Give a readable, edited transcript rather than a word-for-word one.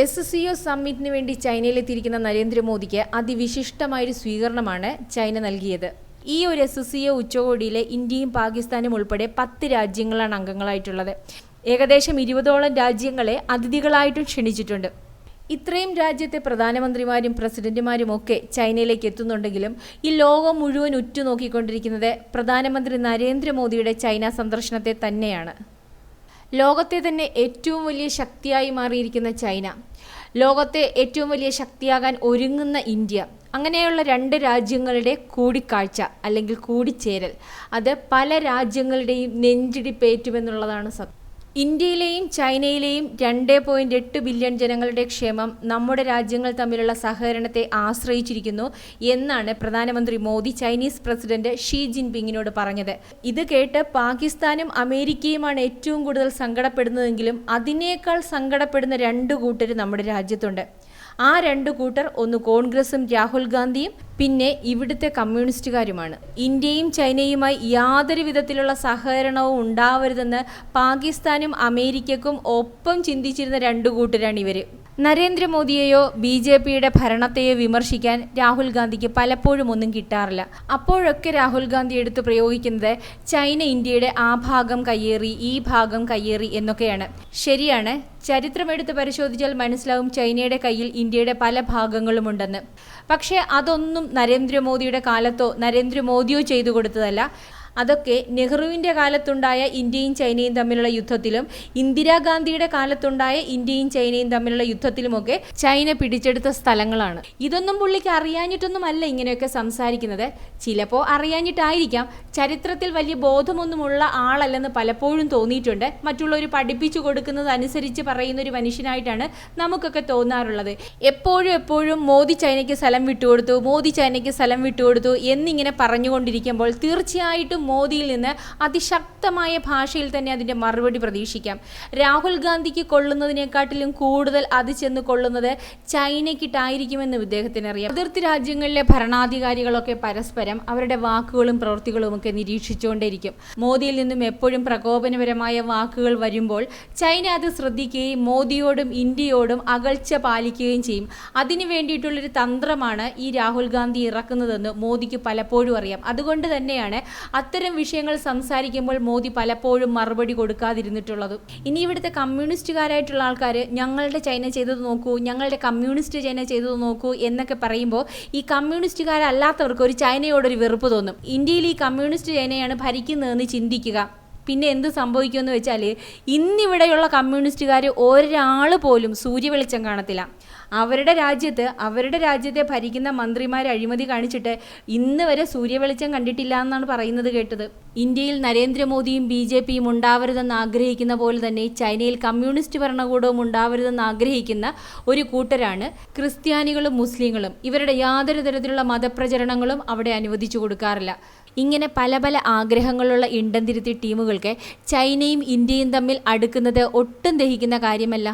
SCO സമ്മിറ്റിന് വേണ്ടി ചൈനയിലെത്തിയിരിക്കുന്ന നരേന്ദ്രമോദിക്ക് അതിവിശിഷ്ടമായൊരു സ്വീകരണമാണ് ചൈന നൽകിയത്. ഈ ഒരു SCO ഉച്ചകോടിയിലെ ഇന്ത്യയും പാകിസ്ഥാനും ഉൾപ്പെടെ 10 രാജ്യങ്ങളാണ് അംഗങ്ങളായിട്ടുള്ളത്. ഏകദേശം 20ഓളം രാജ്യങ്ങളെ അതിഥികളായിട്ടും ക്ഷണിച്ചിട്ടുണ്ട്. ഇത്രയും രാജ്യത്തെ പ്രധാനമന്ത്രിമാരും പ്രസിഡന്റുമാരും ഒക്കെ ചൈനയിലേക്ക് എത്തുന്നുണ്ടെങ്കിലും ഈ ലോകം മുഴുവൻ ഉറ്റുനോക്കിക്കൊണ്ടിരിക്കുന്നത് പ്രധാനമന്ത്രി നരേന്ദ്രമോദിയുടെ ചൈന സന്ദർശനത്തെ തന്നെയാണ്. ലോകത്തെ തന്നെ ഏറ്റവും വലിയ ശക്തിയായി മാറിയിരിക്കുന്ന ചൈന, ലോകത്തെ ഏറ്റവും വലിയ ശക്തിയാകാൻ ഒരുങ്ങുന്ന ഇന്ത്യ, അങ്ങനെയുള്ള 2 രാജ്യങ്ങളുടെ കൂടിക്കാഴ്ച അല്ലെങ്കിൽ കൂടിച്ചേരൽ, അത് പല രാജ്യങ്ങളുടെയും നെഞ്ചിടിപ്പേറ്റുമെന്നുള്ളതാണ് സത്യം. ഇന്ത്യയിലെയും ചൈനയിലെയും 2.8 ബില്യൺ ജനങ്ങളുടെ ക്ഷേമം നമ്മുടെ രാജ്യങ്ങൾ തമ്മിലുള്ള സഹകരണത്തെ ആശ്രയിച്ചിരിക്കുന്നു എന്നാണ് പ്രധാനമന്ത്രി മോദി ചൈനീസ് പ്രസിഡന്റ് ഷീ ജിൻപിങ്ങിനോട് പറഞ്ഞത്. ഇത് കേട്ട് പാകിസ്ഥാനും അമേരിക്കയുമാണ് ഏറ്റവും കൂടുതൽ സങ്കടപ്പെടുന്നതെങ്കിലും അതിനേക്കാൾ സങ്കടപ്പെടുന്ന 2 കൂട്ടർ നമ്മുടെ രാജ്യത്തുണ്ട്. ആ 2 കൂട്ടർ ഒന്ന് കോൺഗ്രസും രാഹുൽ ഗാന്ധിയും പിന്നെ ഇവിടുത്തെ കമ്മ്യൂണിസ്റ്റുകാരുമാണ്. ഇന്ത്യയും ചൈനയുമായി യാതൊരു വിധത്തിലുള്ള സഹകരണവും ഉണ്ടാവരുതെന്ന് പാകിസ്ഥാനും അമേരിക്കക്കും ഒപ്പം ചിന്തിച്ചിരുന്ന 2 കൂട്ടരാണ് ഇവർ. നരേന്ദ്രമോദിയെയോ BJPയുടെ ഭരണത്തെയോ വിമർശിക്കാൻ രാഹുൽ ഗാന്ധിക്ക് പലപ്പോഴും ഒന്നും കിട്ടാറില്ല. അപ്പോഴൊക്കെ രാഹുൽ ഗാന്ധി എടുത്ത് പ്രയോഗിക്കുന്നത് ചൈന ഇന്ത്യയുടെ ആ ഭാഗം കയ്യേറി, ഈ ഭാഗം കയ്യേറി എന്നൊക്കെയാണ്. ശരിയാണ്, ചരിത്രമെടുത്ത് പരിശോധിച്ചാൽ മനസ്സിലാവും ചൈനയുടെ കയ്യിൽ ഇന്ത്യയുടെ പല ഭാഗങ്ങളുമുണ്ടെന്ന്. പക്ഷേ അതൊന്നും നരേന്ദ്രമോദിയുടെ കാലത്തോ നരേന്ദ്രമോദിയോ ചെയ്തു കൊടുത്തതല്ല. അതൊക്കെ നെഹ്റുവിൻ്റെ കാലത്തുണ്ടായ ഇന്ത്യയും ചൈനയും തമ്മിലുള്ള യുദ്ധത്തിലും ഇന്ദിരാഗാന്ധിയുടെ കാലത്തുണ്ടായ ഇന്ത്യയും ചൈനയും തമ്മിലുള്ള യുദ്ധത്തിലുമൊക്കെ ചൈന പിടിച്ചെടുത്ത സ്ഥലങ്ങളാണ്. ഇതൊന്നും പുള്ളിക്ക് അറിയാഞ്ഞിട്ടൊന്നുമല്ല ഇങ്ങനെയൊക്കെ സംസാരിക്കുന്നത്. ചിലപ്പോൾ അറിയാഞ്ഞിട്ടായിരിക്കാം. ചരിത്രത്തിൽ വലിയ ബോധമൊന്നുമുള്ള ആളല്ലെന്ന് പലപ്പോഴും തോന്നിയിട്ടുണ്ട്. മറ്റുള്ളവർ പഠിപ്പിച്ചു കൊടുക്കുന്നത് അനുസരിച്ച് പറയുന്ന ഒരു മനുഷ്യനായിട്ടാണ് നമുക്കൊക്കെ തോന്നാറുള്ളത്. എപ്പോഴും മോദി ചൈനയ്ക്ക് സ്ഥലം വിട്ടുകൊടുത്തു, മോദി ചൈനയ്ക്ക് സ്ഥലം വിട്ടുകൊടുത്തു എന്നിങ്ങനെ പറഞ്ഞുകൊണ്ടിരിക്കുമ്പോൾ തീർച്ചയായിട്ടും മോദിയിൽ നിന്ന് അതിശക്തമായ ഭാഷയിൽ തന്നെ അതിൻ്റെ മറുപടി പ്രതീക്ഷിക്കാം. രാഹുൽ ഗാന്ധിക്ക് കൊള്ളുന്നതിനെക്കാട്ടിലും കൂടുതൽ അത് ചെന്ന് കൊള്ളുന്നത് ചൈനയ്ക്കിട്ടായിരിക്കുമെന്ന് ഇദ്ദേഹത്തിന് അറിയാം. അതിർത്തി രാജ്യങ്ങളിലെ ഭരണാധികാരികളൊക്കെ പരസ്പരം അവരുടെ വാക്കുകളും പ്രവൃത്തികളും ഒക്കെ നിരീക്ഷിച്ചുകൊണ്ടേയിരിക്കും. മോദിയിൽ നിന്നും എപ്പോഴും പ്രകോപനപരമായ വാക്കുകൾ വരുമ്പോൾ ചൈന അത് ശ്രദ്ധിക്കുകയും മോദിയോടും ഇന്ത്യയോടും അകൽച്ച പാലിക്കുകയും ചെയ്യും. അതിനു വേണ്ടിയിട്ടുള്ളൊരു തന്ത്രമാണ് ഈ രാഹുൽ ഗാന്ധി ഇറക്കുന്നതെന്ന് മോദിക്ക് പലപ്പോഴും അറിയാം. അതുകൊണ്ട് തന്നെയാണ് അത്തരം വിഷയങ്ങൾ സംസാരിക്കുമ്പോൾ മോദി പലപ്പോഴും മറുപടി കൊടുക്കാതിരുന്നിട്ടുള്ളത്. ഇനി ഇവിടുത്തെ കമ്മ്യൂണിസ്റ്റുകാരായിട്ടുള്ള ആൾക്കാർ ഞങ്ങളുടെ ചൈന ചെയ്തത് നോക്കൂ, ഞങ്ങളുടെ കമ്മ്യൂണിസ്റ്റ് ചൈന ചെയ്തത് നോക്കൂ എന്നൊക്കെ പറയുമ്പോൾ ഈ കമ്മ്യൂണിസ്റ്റുകാരല്ലാത്തവർക്ക് ഒരു ചൈനയോടൊരു വെറുപ്പ് തോന്നും. ഇന്ത്യയിൽ ഈ കമ്മ്യൂണിസ്റ്റ് ചൈനയാണ് ഭരിക്കുന്നതെന്ന് ചിന്തിക്കുക. പിന്നെ എന്ത് സംഭവിക്കുമെന്ന് വെച്ചാൽ ഇന്നിവിടെയുള്ള കമ്മ്യൂണിസ്റ്റുകാർ ഒരാൾ പോലും സൂര്യവെളിച്ചം കാണത്തില്ല. അവരുടെ രാജ്യത്തെ ഭരിക്കുന്ന മന്ത്രിമാർ അഴിമതി കാണിച്ചിട്ട് ഇന്ന് വരെ സൂര്യവെളിച്ചം കണ്ടിട്ടില്ല എന്നാണ് പറയുന്നത് കേട്ടത്. ഇന്ത്യയിൽ നരേന്ദ്രമോദിയും BJPയും ഉണ്ടാവരുതെന്ന് ആഗ്രഹിക്കുന്ന പോലെ തന്നെ ചൈനയിൽ കമ്മ്യൂണിസ്റ്റ് ഭരണകൂടവും ഉണ്ടാവരുതെന്ന് ആഗ്രഹിക്കുന്ന ഒരു കൂട്ടരാണ് ക്രിസ്ത്യാനികളും മുസ്ലിങ്ങളും. ഇവരുടെ യാതൊരു തരത്തിലുള്ള മതപ്രചരണങ്ങളും അവിടെ അനുവദിച്ചു കൊടുക്കാറില്ല. ഇങ്ങനെ പല ആഗ്രഹങ്ങളുള്ള ഇണ്ടംതിരുത്തി ടീമുകൾക്ക് ചൈനയും ഇന്ത്യയും തമ്മിൽ അടുക്കുന്നത് ഒട്ടും ദഹിക്കുന്ന കാര്യമല്ല.